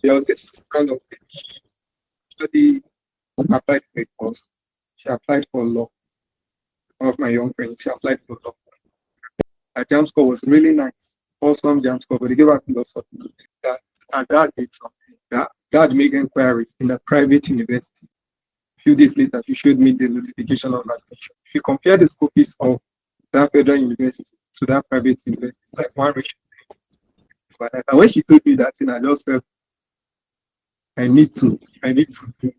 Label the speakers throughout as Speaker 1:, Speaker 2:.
Speaker 1: There was this kind of study applied for a course. She applied for law. One of my young friends, she applied for law. Her jam score was really nice. Awesome jam score, but they gave her philosophy. That her dad did something. That dad made inquiries in a private university. A few days later, she showed me the notification of admission. If you compare the school fees of that federal university to that private university, it's like one ratio. But when she told me that thing, I just felt I need to do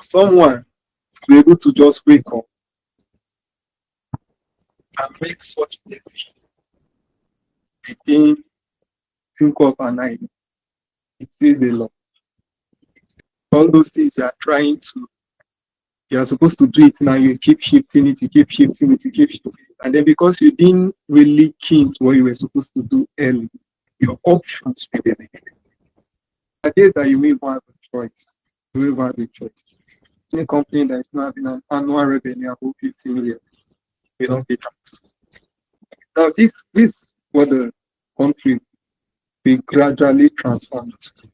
Speaker 1: someone to be able to just wake up and make such decision again, think of an idea. It says a lot. All those things you are supposed to do it now, you keep shifting it, and then because you didn't really keen to what you were supposed to do early, your options will be limited. The days that you may have a choice, you will have a choice. Any company that is not having an annual revenue above 50 million, we don't pay tax. Now, this what the country will gradually transform.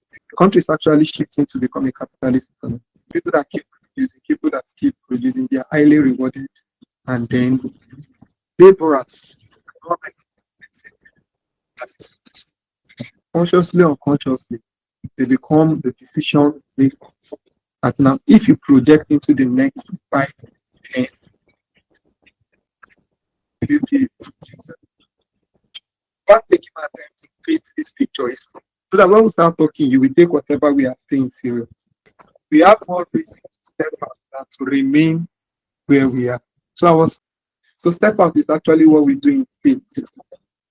Speaker 1: The country is actually shifting to become a capitalist economy. People that keep producing, they are highly rewarded, and then laborers, consciously or unconsciously, they become the decision makers. And now, if you project into the next 5, 10, 50, what taking my time to paint this picture is so that when we start talking, you will take whatever we are saying serious. We have more reason to step out than to remain where we are. So step out is actually what we do in faith.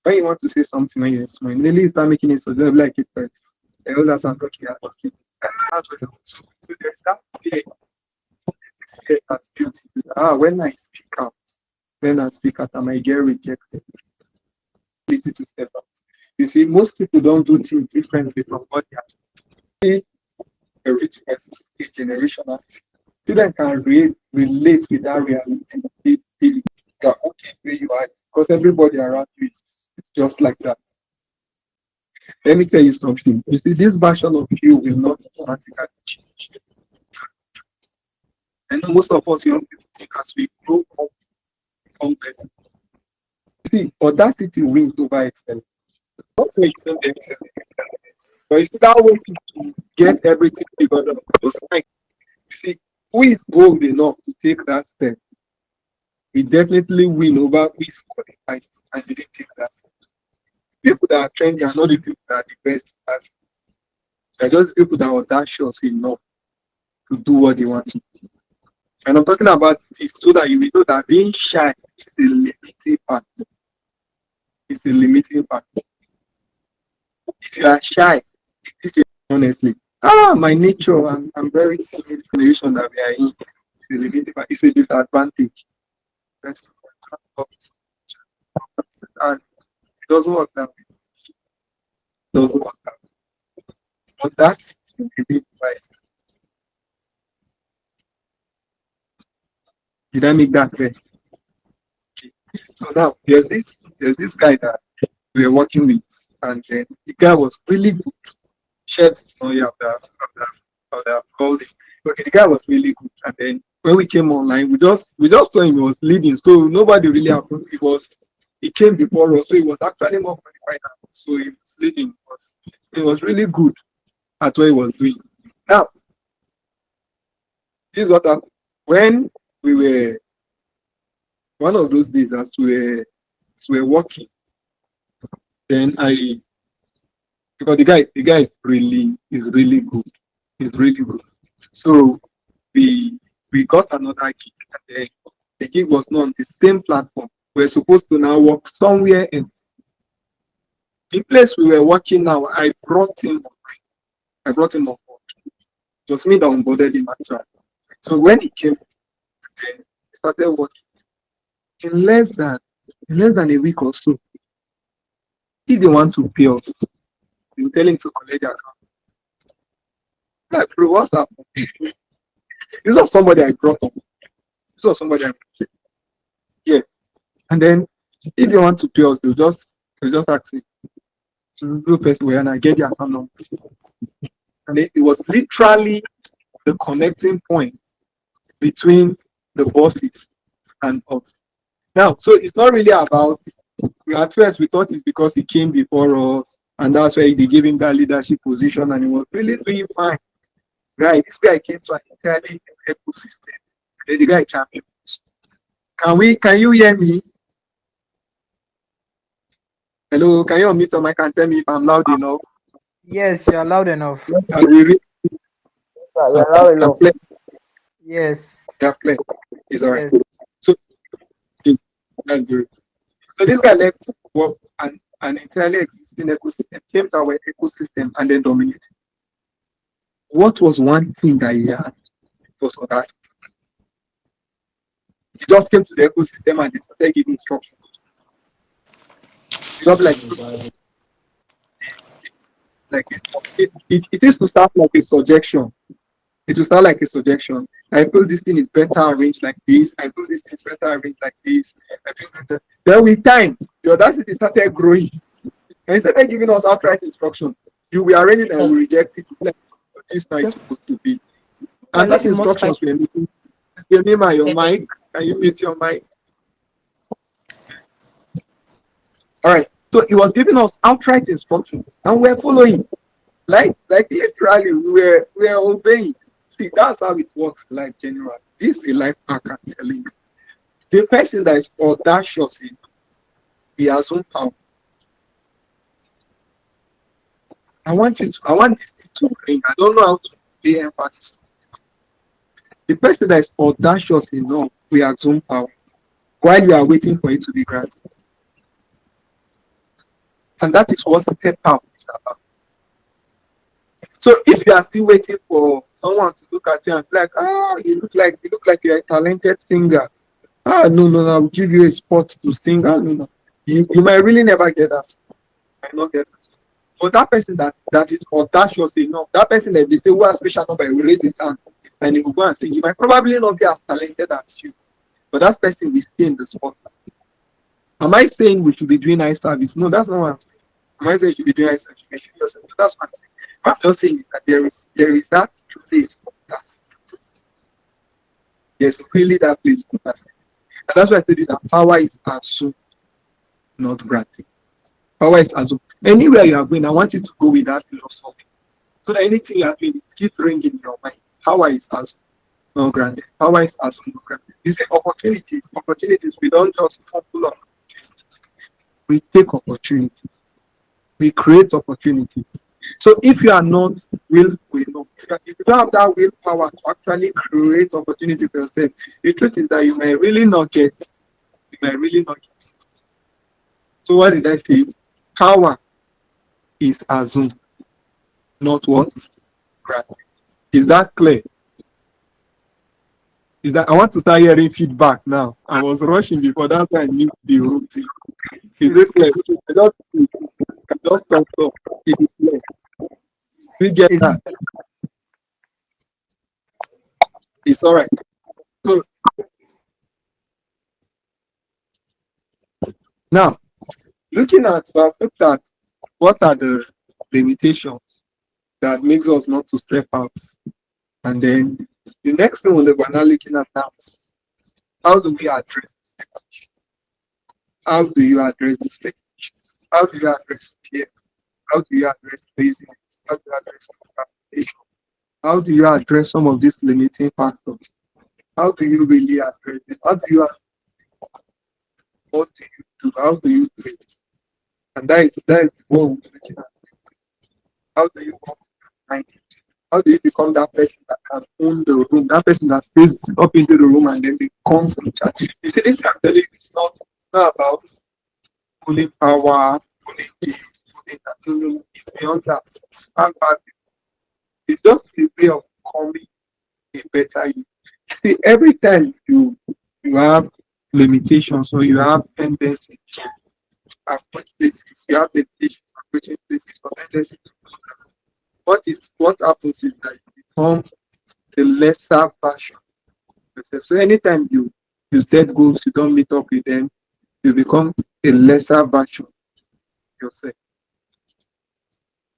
Speaker 1: When you want to say something when you're small, Nelly start making it so they like it first. The elders are talking. So there is that fear. That's beautiful. When I speak out, I might get rejected. Easy to step out. You see, most people don't do things differently from what they are. A rich person, a generational student can relate with that reality. You are okay where you are because everybody around you is just like that. Let me tell you something. You see, this version of you will not automatically change. And most of us young people think as we grow up, become better. See, audacity wins over excellence. Not say you don't get excellence, but it's that waiting to get everything figured out. You see, who is bold enough to take that step? We definitely win over who is qualified and didn't take that step. People that are trendy are not the people that are the best at it. They're just people that are audacious enough to do what they want to do. And I'm talking about this so that you will know that being shy is a limiting factor. It's a limiting factor. If you are shy, honestly, my nature, I'm very timid generation that we are in. It's a limiting factor. It's a disadvantage. That's, and it doesn't work that way. It doesn't work that way. But that's it. Right. Did I make that clear? Okay. So now there's this guy that we were working with, and then the guy was really good. Shared story of the called him. Okay, the guy was really good, and then when we came online, we just saw him, he was leading, so nobody really happened. He came before us, so he was actually more qualified. So he was leading. He was really good at what he was doing. Now, this is what happened. When we were one of those days as we were working, then because the guy is really good. He's really good. So we got another gig, and the gig was not on the same platform. We're supposed to now work somewhere else. The place we were working now, I brought him on board. It was me that onboarded him actually. So when he came, he started working. In less than a week or so, if they want to pay us, we tell him to collect their account. Like, bro, what's happening? This was somebody I brought up. Yeah. And then if they want to pay us, they'll just ask me to do person where and I get their account number. And it was literally the connecting point between the bosses and us. Now, so it's not really about, at first we thought it's because he came before us, and that's why they gave him that leadership position, and he was really doing fine. Right, this guy came to an entirely new ecosystem. Then the guy champion. Can you hear me? Hello, can you unmute your mic and tell me if I'm loud enough?
Speaker 2: Yes, you are loud enough.
Speaker 1: Are we ready?
Speaker 3: You're loud enough.
Speaker 2: Yes.
Speaker 1: Yeah, clear. It's all right.
Speaker 2: Yes.
Speaker 1: So that's good. So this guy left work an entirely existing ecosystem, came to our ecosystem and then dominated. What was one thing that he had? It was audacity. He just came to the ecosystem and they started giving instructions. Just like it is to start like a suggestion. It will start like a suggestion. I feel this thing is better arranged like this. I feel this thing is better arranged like this. I feel this. Then with time, the audacity started growing. And he started giving us outright instruction. You will arrange it and we reject it. Like, this is not supposed to be. And that instructions were making. Your name and your mic. Can you mute your mic? All right. So he was giving us outright instructions, and we're following. Like literally, we're obeying. See, that's how it works. Like general, this is a life hack I'm telling you. The person that is audacious, he has own power. I want this to ring. I don't know how to pay emphasis. The person that is audacious enough, we have own power while you are waiting for it to be granted. And that is what step out is about. So if you are still waiting for someone to look at you and be like, you look like you're a talented singer. No, I'll give you a spot to sing. No. You might really never get that. Might not get that. But that person that is audacious enough, that person that they say who has special number, will raise his hand and he will go and sing. You might probably not be as talented as you, but that person will stay in the spotlight. Am I saying we should be doing eye service? No, that's not what I'm saying. Am I saying you should be doing eye service? You should yourself. That's what I'm saying. What I'm just saying is that there is that place for that. There's really that place for that. And that's why I told you that power is assumed, not granted. Power is assumed. Anywhere you are going, I want you to go with that philosophy. So that anything you are doing, it keeps ringing in your mind. Power is assumed, not granted. Power is assumed, not granted. You say opportunities. We don't just pull on opportunities. We take opportunities. We create opportunities. So if you are not willful enough, if you don't have that willpower to actually create opportunity for yourself, the truth is that you may really not get. You may really not get it. So what did I say? Power is assumed, not what? Granted. Is that clear? Is that I want to start hearing feedback now? I was rushing before, that's why I missed the whole thing. Is it clear? I just stopped up. It is clear. We get that. It's all right. So now, looking at what are the limitations that makes us not to step out, and then the next thing we're now looking at now is how do we address this expectation? How do you address this expectation? How do you address fear? How do you address laziness? How do you address procrastination? How do you address some of these limiting factors? How do you really address it? What do you do? How do you do it? And that is what we're looking at. How do you find it? How do you become that person that can own the room? That person that stays up into the room and then becomes in charge. You see, this actually is not about pulling power, pulling this, pulling that. It's beyond that. It's just a way of becoming a better you. See, every time you have limitations or you have tendency to approach places, you have limitations approaching places or tendency to what happens is that you become the lesser version of yourself. So anytime you set goals, you don't meet up with them, you become a lesser version of yourself.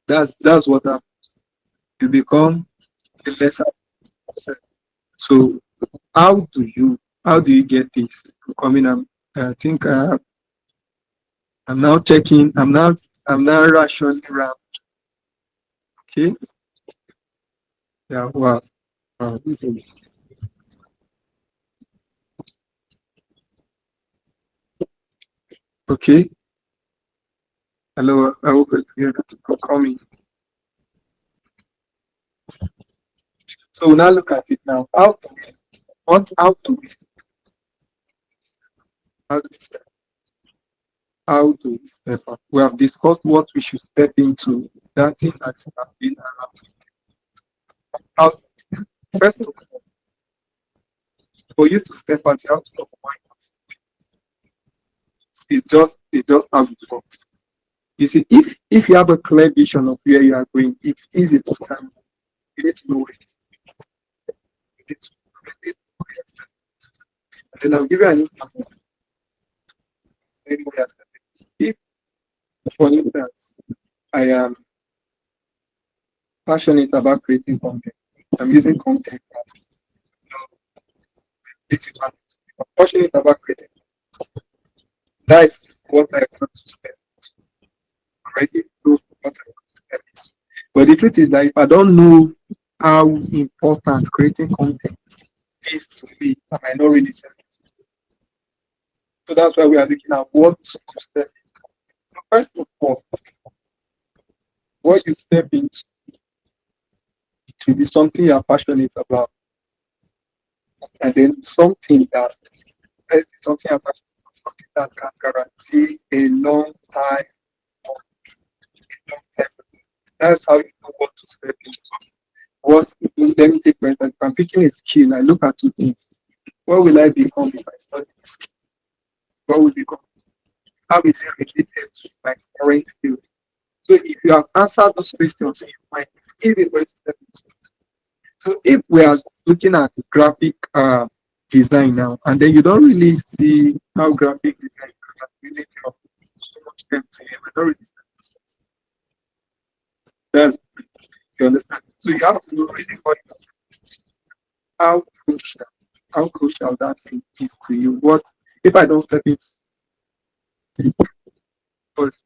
Speaker 1: That's what happens. you become a lesser person. So how do you get this? Coming, I think I'm now checking. I'm now rationing around. Okay. Yeah. Wow. Wow. Okay. Hello. I hope it's here for coming. So we'll now look at it now. How do we how do we step how do we step up? We have discussed what we should step into. That thing that has been around. How first of all, for you to step out, you have to know why not. It's just how it works. You see, if you have a clear vision of where you are going, it's easy to stand. You need to know it. You need to know it. And then I'll give you an example. Anybody has it. If, for instance, I am passionate about creating content, I'm using content as creative content. I'm passionate about creating. That's what I want to step. Already know what I want to step into. But the truth is that if I don't know how important creating content is to me, I might not really step into it. So that's why we are looking at what to step into. So first of all, what you step into should be something you are passionate about, and then something that first is something you're passionate about, something that can guarantee a long time, long time. That's how you know what to step into. What let me take for instance, if I'm picking a skill, I look at two things. What will I become if I study this skill? What will become? How is it related to my current field? So if you have answered those questions, you might it's easy for you to step into it. So if we are looking at graphic design now, and then you don't really see how graphic design can really help so much time to you, I don't really understand. That's you understand. So you have to know really what how crucial how crucial that thing is to you. What if I don't step into it? First,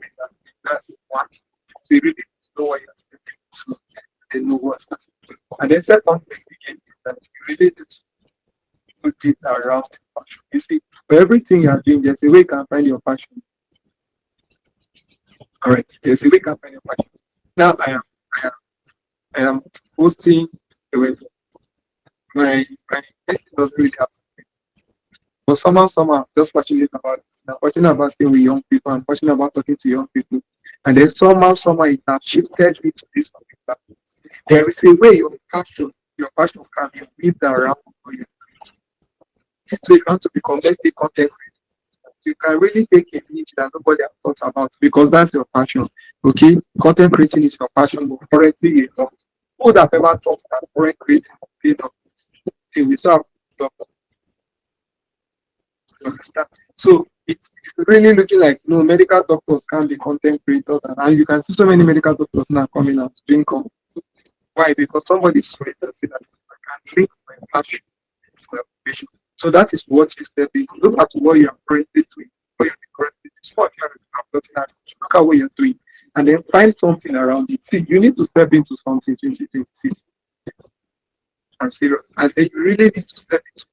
Speaker 1: that's one. So you really need to know what you're stepping into and know what's happening. And then second thing again is that you really need to put it around passion. You see, for everything you are doing, there's a way you can find your passion. Correct. There's a way you can find your passion. Now I am I am hosting a web. My this thing doesn't really have to be. But somehow, just passionate about it. I'm passionate about staying with young people. I'm passionate about talking to young people. And then somehow it has shifted me to this particular place. There is a way your passion can be weaved around for you. So if you want to become, let's take content creator. You can really take a niche that nobody has thought about because that's your passion. Okay, content creating is your passion, but currently you don't. Who would have ever thought that content creating paid off? We saw you understand. So it's really looking like no medical doctors can be content creators, and you can see so many medical doctors now coming out doing content. Why? Because somebody saw it and said that I can link my passion to my patient. So that is what you step into. Look at what you are currently doing. What you're currently doing. It's what you are look at what you're doing. And then find something around it. See, you need to step into something 2026. I'm serious. And then you really need to step into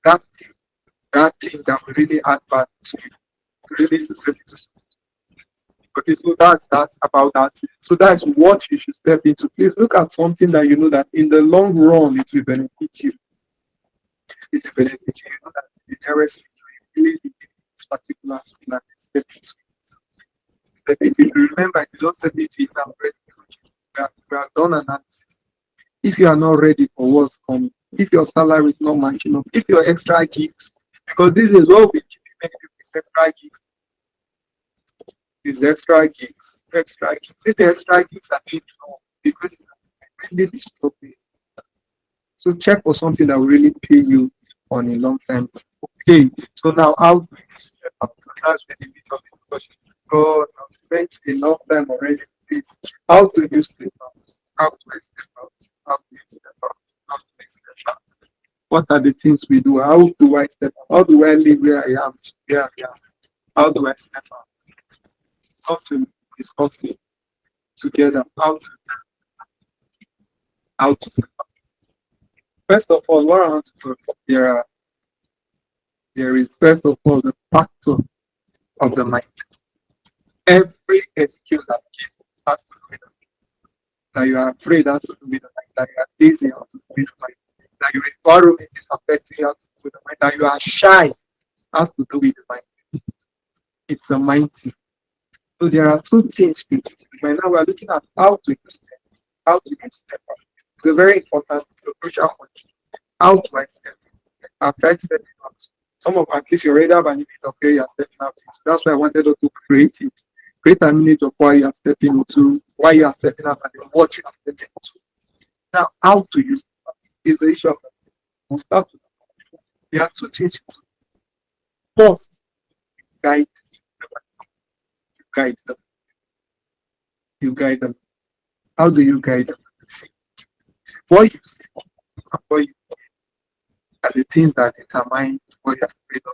Speaker 1: that thing that will really add value to you. You really need to step into something. Okay, so that's that about that. So that's what you should step into. Please look at something that you know that in the long run it will benefit you. It will benefit you. You know that the nearest future you really need this particular skill and step into it. Step into it. Remember, if you don't step into it, I'm ready. We have done analysis. If you are not ready for what's coming, if your salary is not matching up, if your extra gigs, because this is what we keep many people is extra gigs. Is extra gigs, extra gigs. If the extra gigs are being low, because really disturb you. So check for something that will really pay you on a long time. Okay, so now how do you step out? So that's the bit of the discussion. God, I've spent enough time already. Please, how do you step out? How do I step out? How What are the things we do? How do I step out? How do I live where I am to where I am? How do I step out? Something discussing together how to step out. First of all, what I want to do, there is first of all the factor of the mind. Every excuse that you give has to do with the mind. That you are afraid has to do with the mind. That you are lazy has to do with the mind. That your environment is affecting you has to do with the mind. That you are shy has to do with the mind. It's a mind thing. So there are two things we do. Right now we're looking at how to use them. How to use step out. It's a very important, it's a crucial question. How do I step out? I've tried stepping out. Some of at least you already have an image of where you're stepping out into. That's why I wanted us to create it. Create an image of why you are stepping into, why you are stepping out, and what you are stepping into. Now, how to use it is the issue of we'll start with. There are two things you do. First, guide you guide them. You guide them. How do you guide them? See, what you see, what you are the things that determine what you're afraid of,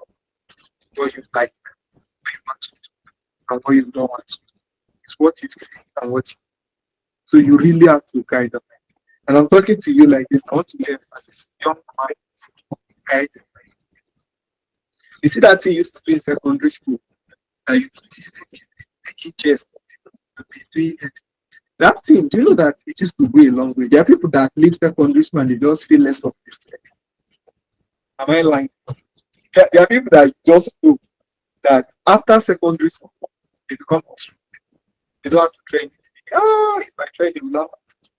Speaker 1: what you like, what you want to do, and what you don't want to do. It's what you see and what you do. So you really have to guide them. And I'm talking to you like this. I want to be as a young mind, guide them. You see that thing you used to do in secondary school? That you put this taking chess, doing it. That thing, do you know that it used to go a long way? There are people that leave secondary school and they just feel less of themselves. Am I lying? There are people that just know that after secondary school, they become strong. They don't have to train it. If I try, they will laugh at me.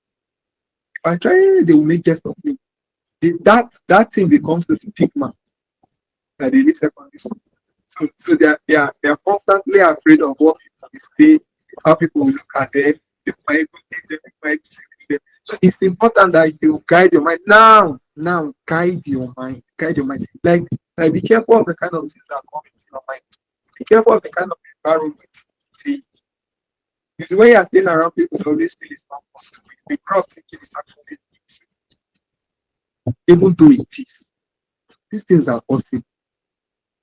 Speaker 1: If I try, they will make jest of me. That thing becomes the stigma that they leave secondary school. So they are constantly afraid of what people will say, how people will look at them, they might leave them, they might disagree them. So it's important that you guide your mind. Now, guide your mind. Guide your mind. Like be careful of the kind of things that come into your mind. Be careful of the kind of environment you stay. It's when you're staying around people that always feel it's not possible. We grow up thinking it's actually possible. Even though it is. These things are possible.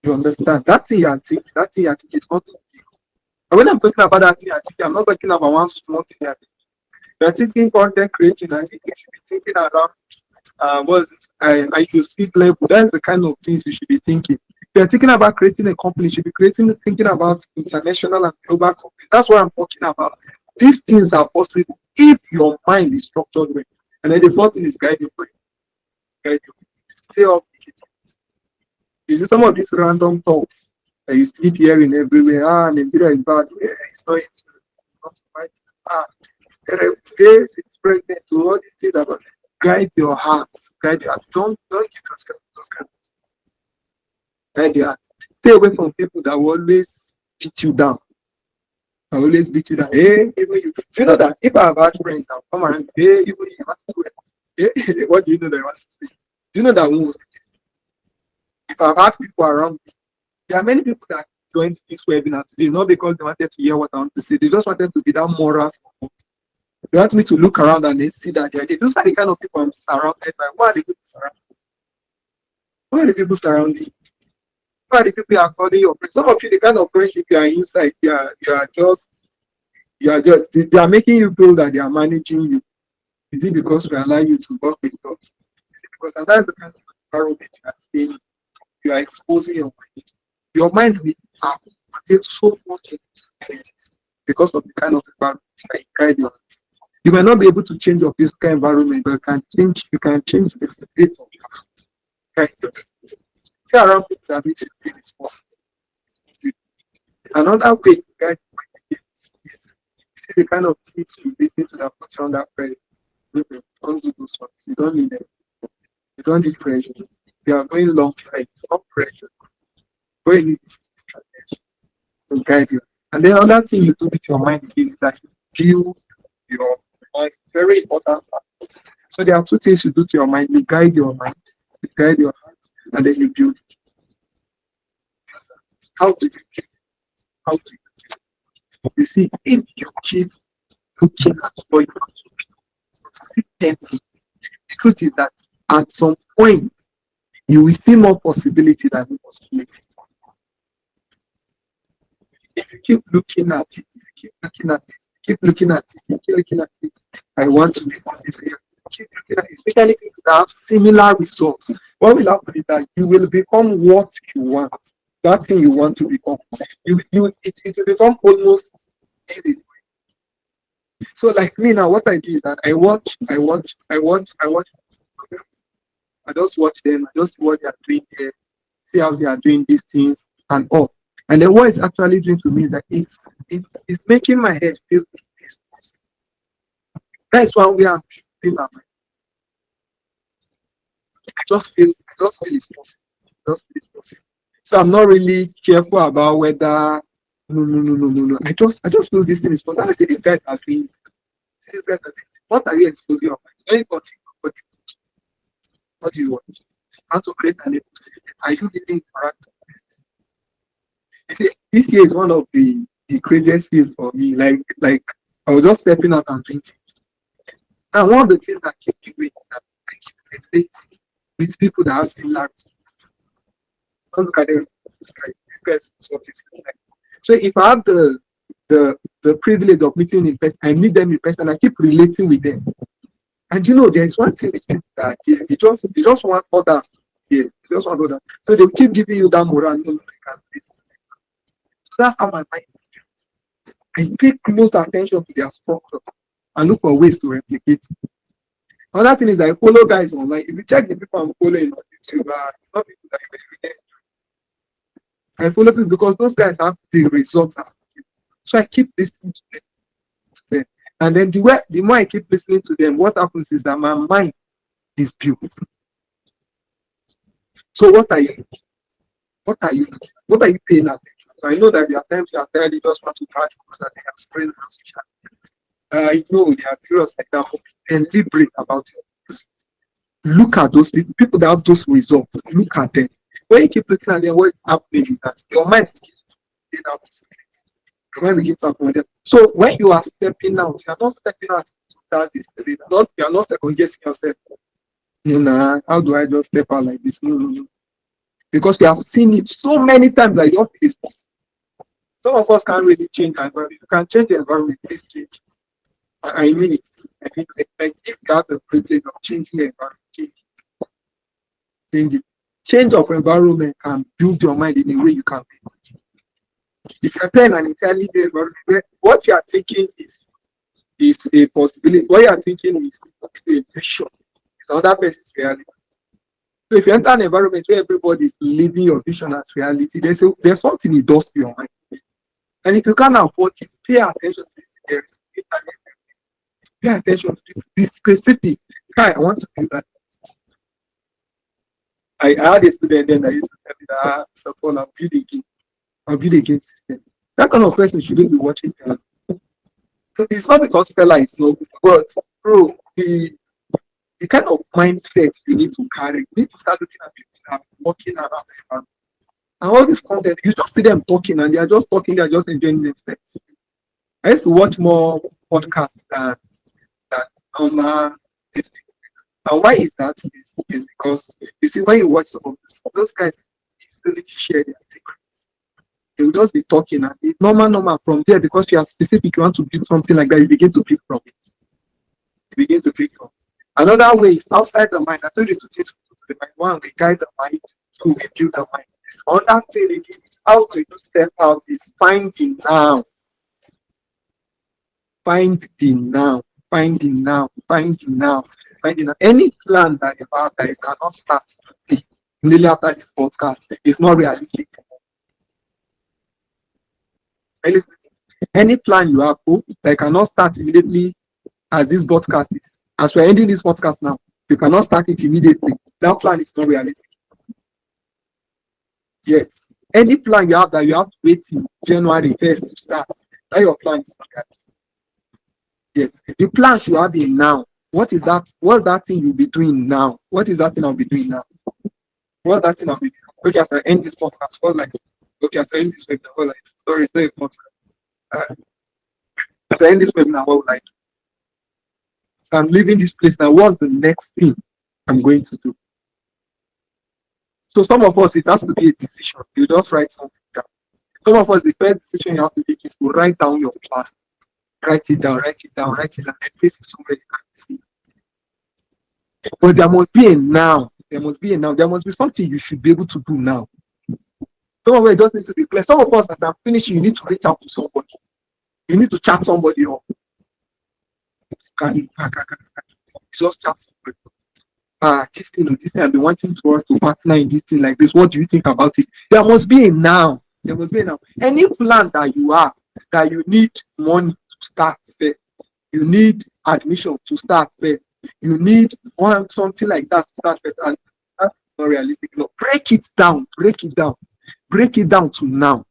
Speaker 1: You understand? That thing you think is not big. And when I'm talking about that thing I'm not talking about one small thing you think. You're thinking content creation. I think you should be thinking around I should speak level. That's the kind of things you should be thinking. If you're thinking about creating a company, you should be thinking about international and global companies. That's what I'm talking about. These things are possible if your mind is structured well. And then the first thing is guide your brain. Guide your brain. Stay up. You see some of these random talks that you keep hearing everywhere. Nigeria is bad. Yeah, it's not. It's right. It's terrible. Yes, it's pregnant. To all these things about guide your heart. Guide your heart. Don't give yourself those kind of things. Guide your heart. Stay away from people that will always beat you down. Always beat you down. Hey, even you know that if I have had friends that come around, hey, even you want to do it. Hey, what do you know they want to say? Do you know that most? If I've had people around me, there are many people that joined this webinar today, not because they wanted to hear what I want to say, they just wanted to be that moral support. They want me to look around and they see that those are the kind of people I'm surrounded by. Who are the people surrounding? Who are the people surrounding? Who are the people you are calling your friends? Some of you, the kind of friendship you are inside, they are making you feel that they are managing you. Is it because we allow you to work with us? Is it because that's the kind of environment you are staying in? You are exposing your mind. Your mind will have so much insecurities because of the kind of environment that you guide your. You might not be able to change your physical environment, but you can change the state of your heart. Stay around people that makes you feel it's possible. Another way to guide your mind is the kind of things you listen to that put you under pressure. Don't do those ones. You don't need them. You don't need pressure. You are going long flights, not pressure. Going need this strategy to guide you. And then another thing you do with your mind is that you build your mind. Very important. So there are two things you do to your mind. You guide your mind, you guide your heart, and then you build it. How do you build it? How do you build it? You see, if you keep looking at what you want to build, the truth is that at some point you will see more possibility than it was created. If you keep looking at it, if you keep looking at it, keep looking at it, keep looking at it, I want to be on this area. Keep looking at it, especially people that have similar results. What will happen is that you will become what you want. That thing you want to become. It will become almost easy. So like me now, what I do is that I just watch them, I just see what they are doing there, see how they are doing these things and all. And then what it's actually doing to me is that it's making my head feel this. That's why we are feeling my mind. I just feel it's possible. Just feel it's possible. So I'm not really careful about whether no. I just feel this thing is possible. I see these guys are doing it. See these guys are doing it. What are you exposing your mind? Very important. What do you want? How to create an ecosystem? Are you really interacting? You see, this year is one of the craziest years for me. Like I was just stepping out and doing things. And one of the things that keep me doing is that I keep relating with people that have similar results. Don't look at them. So if I have the privilege of meeting in person, I meet them in person, I keep relating with them. And there's one thing that they just want others. Yeah, they just want others. So they keep giving you that moral. So that's how my mind is. I pay close attention to their structure and look for ways to replicate it. Another thing is I follow guys online. If you check the people I'm following on YouTube, not people that you I follow people because those guys have the results. So I keep listening to them. And then the more I keep listening to them, what happens is that my mind is built. So what are you paying attention? So I know that there are times you are tired, you just want to catch because that they are spreading on social media. I know there are periods like that, and deliberate about it. Look at those people that have those results. Look at them. When you keep looking at them, what happens is that your mind begins to that possibility. Your mind begins to accommodate. So when you are stepping out, you are not stepping out to start this. You are not second guessing yourself. How do I just step out like this? No. Because you have seen it so many times that you don't feel it's possible. Some of us can't really change the environment. If you can change the environment, please change. I mean it. Like if you have the privilege of changing the environment, change it. Change of environment can build your mind in a way you can be. If you're playing an entirely new environment, what you are thinking is a possibility. What you are thinking is a vision. It's another person's reality. So if you enter an environment where everybody is living your vision as reality, there's something it does to your mind. And if you can't afford it, pay attention to this area. Pay attention to this. Be specific. I want to do that. I had a student then that used to tell me that I'll build a game system. That kind of person shouldn't be watching Fela. It's not because Fela is no good, but bro, the kind of mindset you need to carry, you need to start looking at people that are walking around and all this content, you just see them talking and they are just talking, they are just enjoying themselves. I used to watch more podcasts than normal things. And why is that? Is because you see when you watch some of those guys easily share their secrets. They will just be talking and it's normal from there because you are specific, you want to build something like that, you begin to pick from it. Another way is outside the mind. I told you to take to the mind. One, we guide the mind, two, we build the mind. Another thing again is how to step out is finding now. Finding now. Any plan that you have that you cannot start today, immediately after this podcast, is not realistic. Any plan you have that you cannot start immediately as this podcast is, as we're ending this podcast now, you cannot start it immediately. That plan is not realistic. Yes. Any plan you have that you have to wait till January 1st to start, that your plan is not realistic. Yes. The plan you have in now. What is that? What's that thing you'll be doing now? What is that thing I'll be doing now? What's that thing I'll be doing? Okay, as I end this podcast, as I end this webinar, sorry, as I end this webinar, so I'm leaving this place now. What's the next thing I'm going to do? So some of us, it has to be a decision. You just write something down. Some of us, the first decision you have to make is to write down your plan. Write it down, write it down, write it down, and place it somewhere you can see. But there must be a now. There must be a now. There must be something you should be able to do now. Some of it doesn't need to be clear. Some of us, as I'm finishing, you need to reach out to somebody. You need to chat somebody up. Just chat somebody. This thing I've been wanting for us to partner in this thing like this. What do you think about it? There must be a now. There must be a now. Any plan that you have that you need money to start first, you need admission to start first, you need something like that to start first, and that's not realistic. No, break it down to now.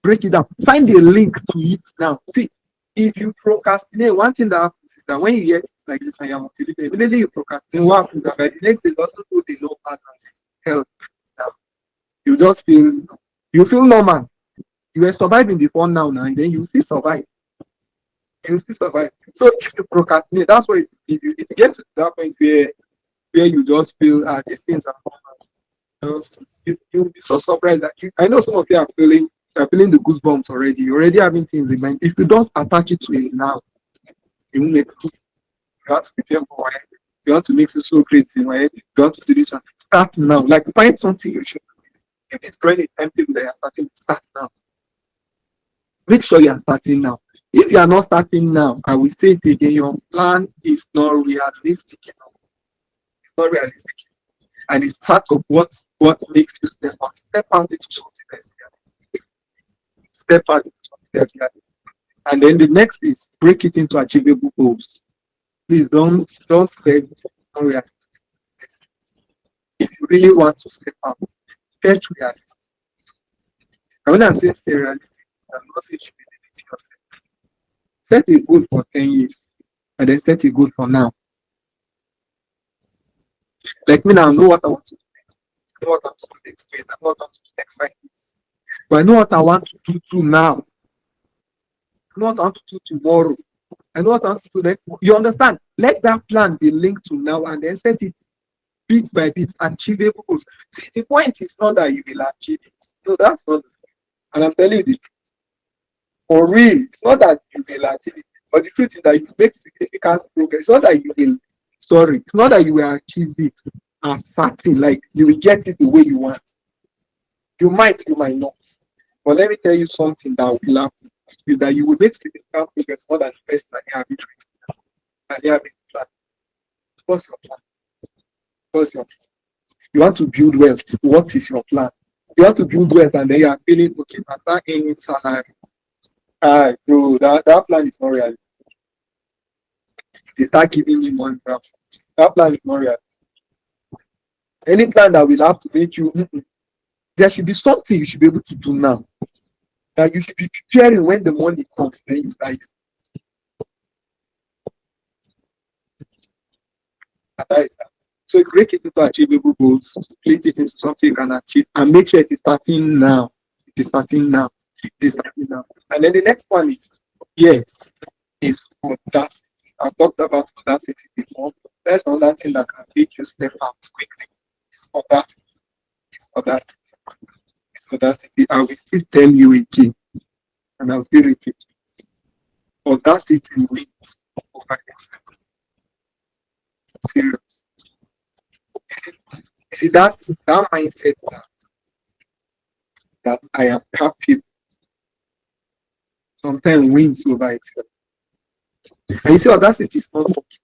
Speaker 1: Break it down. Find a link to it now. See, if you procrastinate, one thing that happens is that when you hear things like this and you're motivated, immediately you procrastinate, what happens is that by the next day, also do the low part and help. You just feel normal. You were surviving before now, and then you still survive. So if you procrastinate, that's why if you get to that point where you just feel these things are normal, you'll be so surprised that I know some of you are feeling the goosebumps already. You're already having things in mind. If you don't attach it to it now, you won't make it. You have to prepare for it. You want to make it so great in your head. You want to do this one. Start now. Like find something you should do. If it's drawing a timetable that you're starting, start now. Make sure you are starting now. If you are not starting now, I will say it again, your plan is not realistic enough. It's not realistic. And it's part of what makes you step out into something else. Step out into something else. And then the next is break it into achievable goals. Please don't say it's not realistic. If you really want to step out, stay realistic. And when I'm saying stay realistic, I'm not saying you should be limiting yourself. Set a goal for 10 years and then set a goal for now. Like me now, I know what I want to do next. I know what I want to do next year. I know what I want to do next 5 years. But I know what I want to do now. I know what I want to do tomorrow. I know what I want to do next. You understand? Let that plan be linked to now and then set it bit by bit, achievable goals. See, the point is not that you will achieve it. No, that's not the thing. And I'm telling you the truth. For real, it's not that you will achieve it, but the truth is that you make significant progress. It's not that it's not that you will achieve it as certain, like you will get it the way you want. You might not. But let me tell you something that will happen is that you will make significant progress more than the person that you have it right now. And you have it planned. What's your plan? You want to build wealth. What is your plan? You want to build wealth and then you are feeling okay, I start earning salary. Bro, that plan is not realistic. They start giving me money. That plan is not realistic. Any plan that will have to make you, there should be something you should be able to do now. That you should be preparing when the money comes, then you start. So you break it into achievable goals, split it into something you can achieve, and make sure it is starting now. And then the next one is audacity. I've talked about audacity before. There's another thing that can make you step out quickly. It's audacity. I will still tell you again, and I'll still repeat it. Audacity wins over excellence. Serious. See that mindset that I am capable sometimes wins over excellence. And you see, audacity is not talking.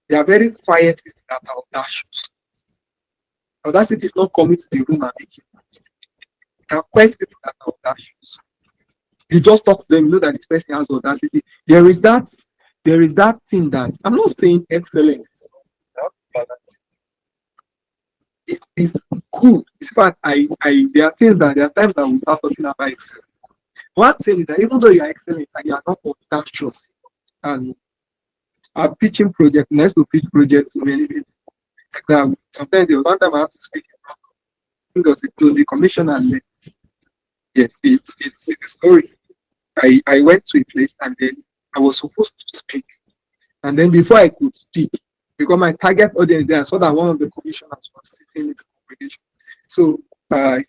Speaker 1: They are very quiet people that are audacious. Audacity is not coming to the room and making noise. They are quiet people that are audacious. You just talk to them, you know that this person has audacity. There is that thing that I'm not saying excellence. It's good. In fact, there are times that we start talking about excellence. What I'm saying is that even though you are excellent and you are not audacious, and our pitching project, next to pitch projects to many people. Like that. Sometimes there was one time I have to speak in front of, I think it was the commissioner left. Yes, it's a story. I went to a place and then I was supposed to speak. And then before I could speak, because my target audience there, I saw that one of the commissioners was sitting in the congregation. So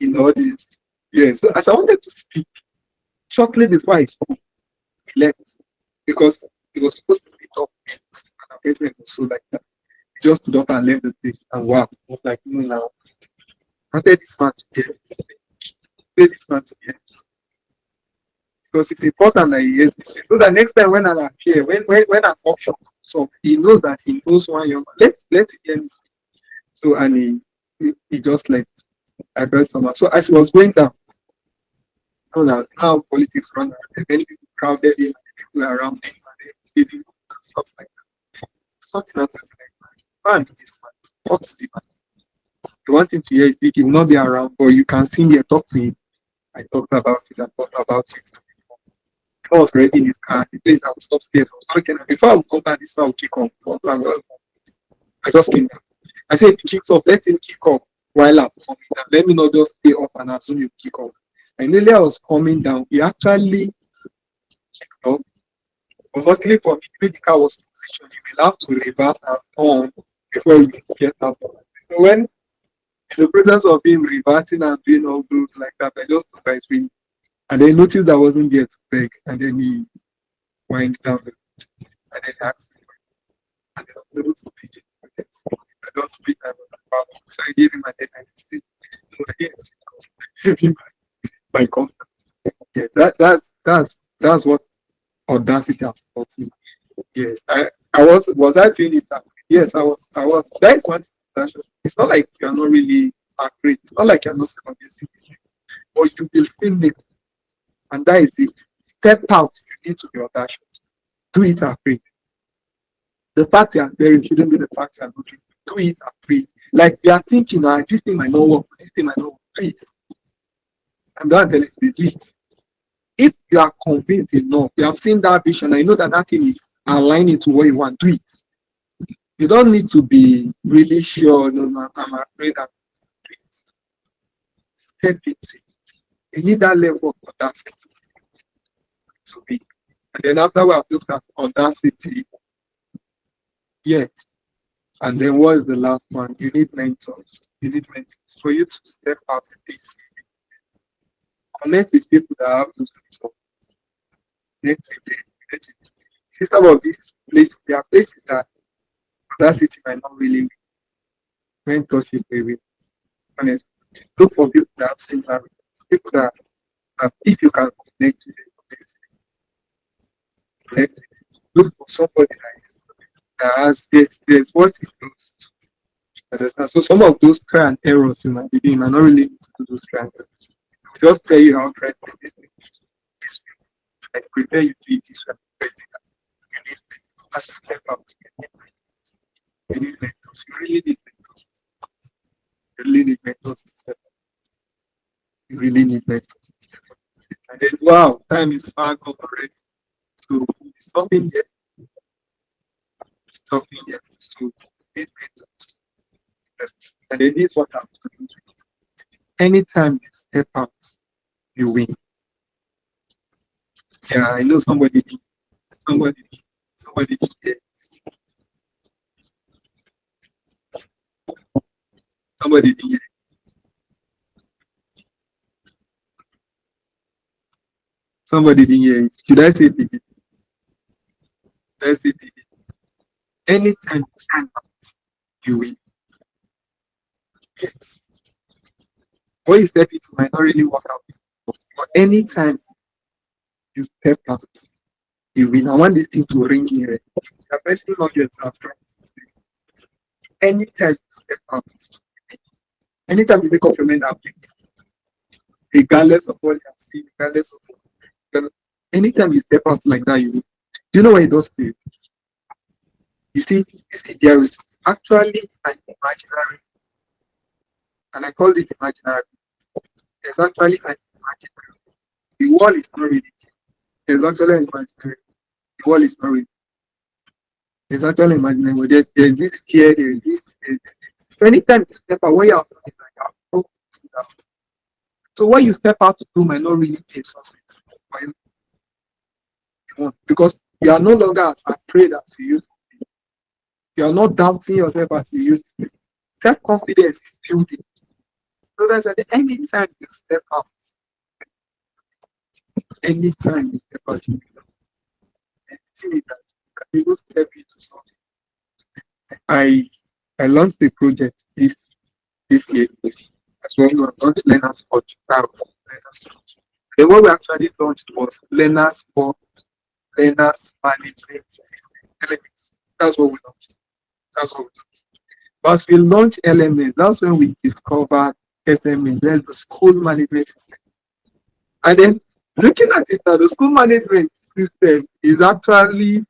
Speaker 1: in audience, yes. So as I wanted to speak, shortly before I spoke, he left because it was supposed to be top eight, an appointment or so like that. He just stood up and left the place, and wow, I was like, no, now I wanted this man to get it. I wanted this man to get it. Because it's important that he hears this way. So that next time when I appear, when an option comes up, he knows that he knows one young man. Let him hear me speak. So and he just left. I felt somehow. So as he was going down, you know how politics run, and many people crowded him, and people around him, and then giving him stuff like that. Something else like, man, this man, talk to the man. You want him to hear you speak, he will not be around, but you can see me and talk to him. I talked about it, I thought about it. I was already in his car, the place I was upstairs. I was looking at before I would come back, this man would kick off. I just came down. I said, if he kicks off, let him kick off while I'm coming down. Let me not just stay up and assume you kick off. And nearly I was coming down, he actually kicked off. But luckily for me, the way the car was positioned, you will have to reverse and turn before you get out. So when in the process of him reversing and doing all those like that, I just took my swing. And then noticed I wasn't there to beg. And then he went down. And then he asked me, and then I was able to pitch it. I don't speak, I was about. So I gave him my head and he said, no, yes, I gave him my confidence. Yeah, that's what audacity has taught me. Yes, I was I doing it that way? Yes, I was. That is one thing. It's not like you're not really afraid. It's not like you're not second guessing this, but you will still make. And that is it. Step out. You need to be audacious. Do it afraid. The fact you are there shouldn't be the fact you are not doing. Do it afraid. Like you are thinking, this thing might not work. This thing might not work. Do it. And don't tell you do it. If you are convinced enough, you have seen that vision, I know that that thing is aligning to what you want. Do it. You don't need to be really sure. No, I'm afraid that. Do it. Step into it. You need that level of audacity to be. And then after we have looked at audacity, yes. And then what is the last one? You need mentors. You need mentors for you to step out of this. Connect with people that have those results. Connect with them. See, some of these places, there are places that audacity might not really mentorship with. Honestly, look for people that have similar results. People that if you can connect with them, connect with them. Look for somebody that has there's what it does. Understand? So some of those try and errors you might be doing are not really need to do those try and errors. It will just tell you how to try to do this thing this way. Like prepare you to eat this way. You need mentors. As you step out, you need mentors. You really need mentors. You really need mentors to step out. You really need mentors to step out. And then wow, time is far gone already. So we'll be stopping here. Stopping here. So need mentors. And then this is what I'm doing. Anytime you step out, you win. Yeah, I know somebody did. Somebody did. Yes. Somebody did. Yes. Somebody did. Yes. Should I say it again? Should I say it again? Anytime you stand out, you win. Yes. When you step into might not really work out. But anytime you step out, you win. I want this thing to ring here. You're mentioning not yourself. Anytime you step out, anytime you make up your mind out, regardless of what you have seen, regardless of anytime you step out like that, you win. Do you know what it does to you? You see, there is actually an imaginary, and I call this imaginary. There's actually an imaginary. The wall is not really. There's actually an imaginary. The wall is not really. There's actually imaginary. There's this fear. There's this. So anytime you step out, what you have to do is like, oh, so what you step out to do might not really pay success for you. Because you are no longer as afraid as you used to be. You are not doubting yourself as you used to be. Self-confidence is building. So that's at anytime you step out, anytime you step out, you know, and see that you can even step into something. I I launched the project this year as well. We launched Learners for Learners Forge. The one we actually launched was Learners for Learners Management System, LMS. That's what we launched. That's what we launched. But as we launched LMS, that's when we discovered SMS, that's the school management system. And then looking at it now, the school management system is actually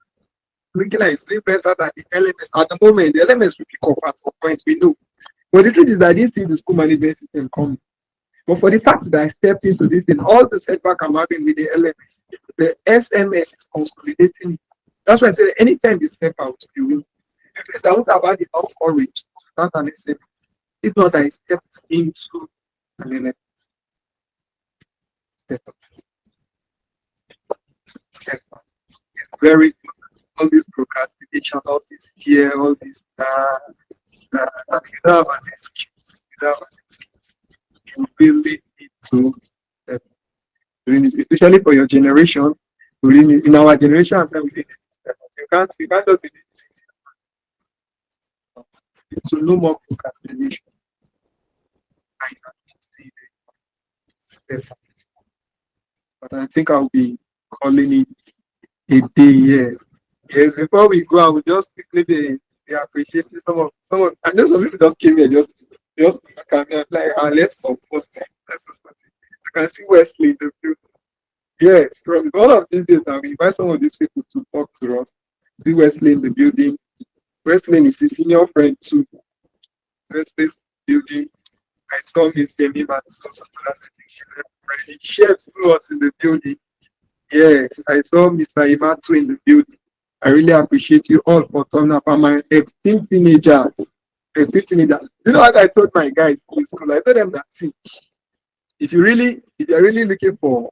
Speaker 1: looking like it's way better than the LMS. At the moment, the LMS will pick up at some point, we know. But the truth is that I didn't see the school management system coming. But for the fact that I stepped into this thing, all the setback I'm having with the LMS, the SMS is consolidating it. That's why I said anytime you step out, you win. At least I won't have had enough courage to start an SMS. If not, I stepped into an LMS. Step out. Step out. It's very good. All this procrastination, all this fear, all this you don't have an excuse. You don't have an excuse. You really need to step doing this, especially for your generation. We really need, in our generation, we really need to step out. You can't just be doing this. So no more procrastination. I can see the step out. But I think I'll be calling it a day here. Yes, before we go, I will just quickly be appreciating some of I know some people just came here just look at me and like let's support it. Let's support it. I can see Wesley in the field. Yes, from one of these days I will invite some of these people to talk to us. See Wesley in the building. Wesley is his senior friend too. Wesley's building. I saw Miss Jamie Matsos. I think she left already. Chefs to us in the building. Yes, I saw Mr. Imatu in the building. I really appreciate you all for turning up. And my esteemed teenagers. You know what I told my guys in school? I told them that see, if you're really looking for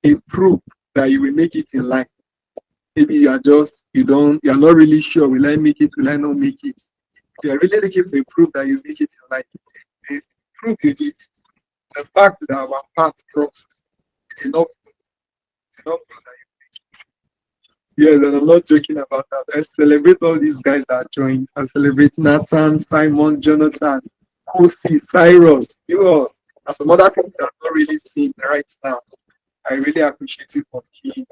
Speaker 1: a proof that you will make it in life, maybe you're not really sure, will I make it, will I not make it? If you're really looking for a proof that you make it in life, the proof you need, the fact that our path crossed, it's enough proof that you make it. Yes, and I'm not joking about that. I celebrate all these guys that joined. I celebrate Nathan, Simon, Jonathan, Kosi, Cyrus, you know, and some other people that I'm not really seeing right now. I really appreciate you for being.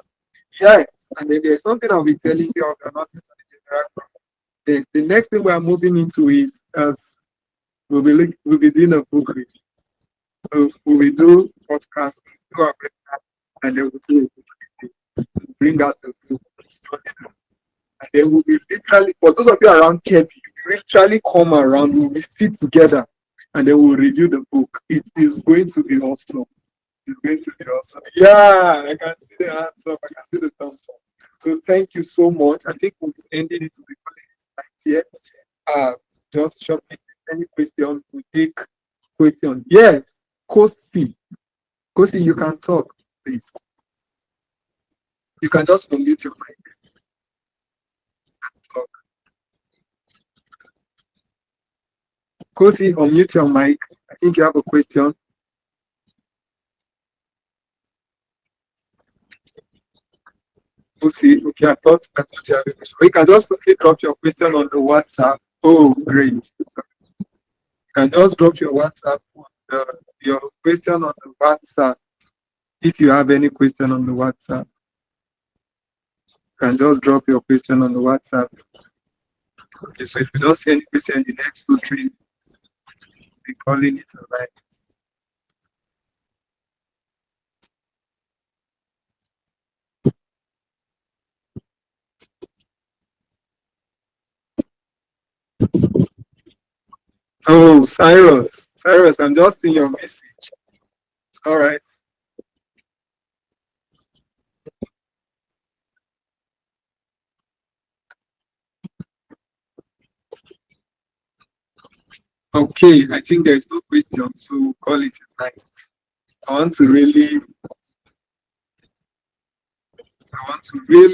Speaker 1: Yes, and then there's something I'll be telling you of the nothing to the general problem. The next thing we're moving into is we'll be doing a book review. So we will do podcast, do our breakfast, and then we'll do a book review. Bring out the book, and then we'll be literally, for those of you around Kebbi, we literally come around, we'll be sit together, and then we'll review the book. It is going to be awesome. It's going to be awesome. Yeah, I can see the hands up. I can see the thumbs up. So thank you so much. I think we'll be ending it to be here. Just shortly, any question, we take question. Yes, Kosi. Kosi, you can talk, please. You can just unmute your mic and talk. Kosi, unmute your mic. I think you have a question. Kosi, okay, I thought you have a question. You can just quickly drop your question on the WhatsApp. Oh, great. You can just drop your WhatsApp, your question on the WhatsApp. If you have any question on the WhatsApp, you can just drop your question on the WhatsApp. Okay, so if you don't see any question in the next 2-3 minutes, we're calling it a night. Oh, Cyrus, I'm just seeing your message. It's all right. Okay, I think there's no question, so we'll call it a night. I want to really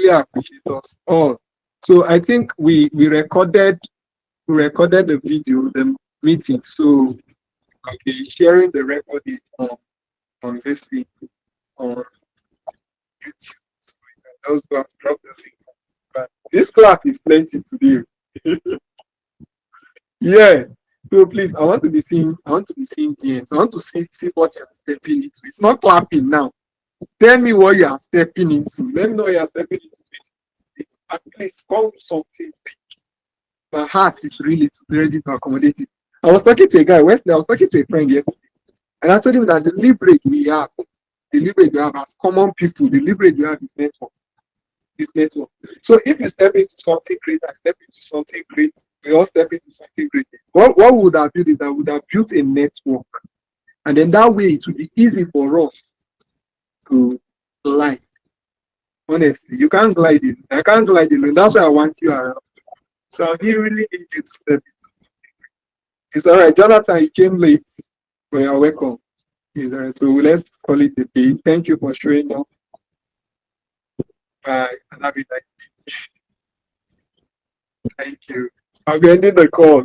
Speaker 1: appreciate us all. So I think we recorded the video, the meeting. So Okay, sharing the record is on this thing on YouTube. So you can just go and drop the link. But this class is plenty to do. Yeah. So please, I want to be seeing DMs. I want to see what you're stepping into. It's not clapping now. Tell me what you are stepping into. Let me know what you are stepping into. At least come with something big. My heart is really ready to accommodate it. I was talking to a guy, Wesley, I was talking to a friend yesterday, and I told him that the leverage we have as common people, the leverage we have is network. This network. So if you step into something great, I step into something great, we all step into something great. What we would have built is I would have built a network. And then that way it would be easy for us to glide. Honestly, you can't glide it. I can't glide it. That's why I want you around. So I really need you to step into. It's all right. Jonathan, you came late, but you're welcome. It's all right. So let's call it a day. Thank you for showing up. Bye. And have a nice day. Thank you. I'll be ending the call.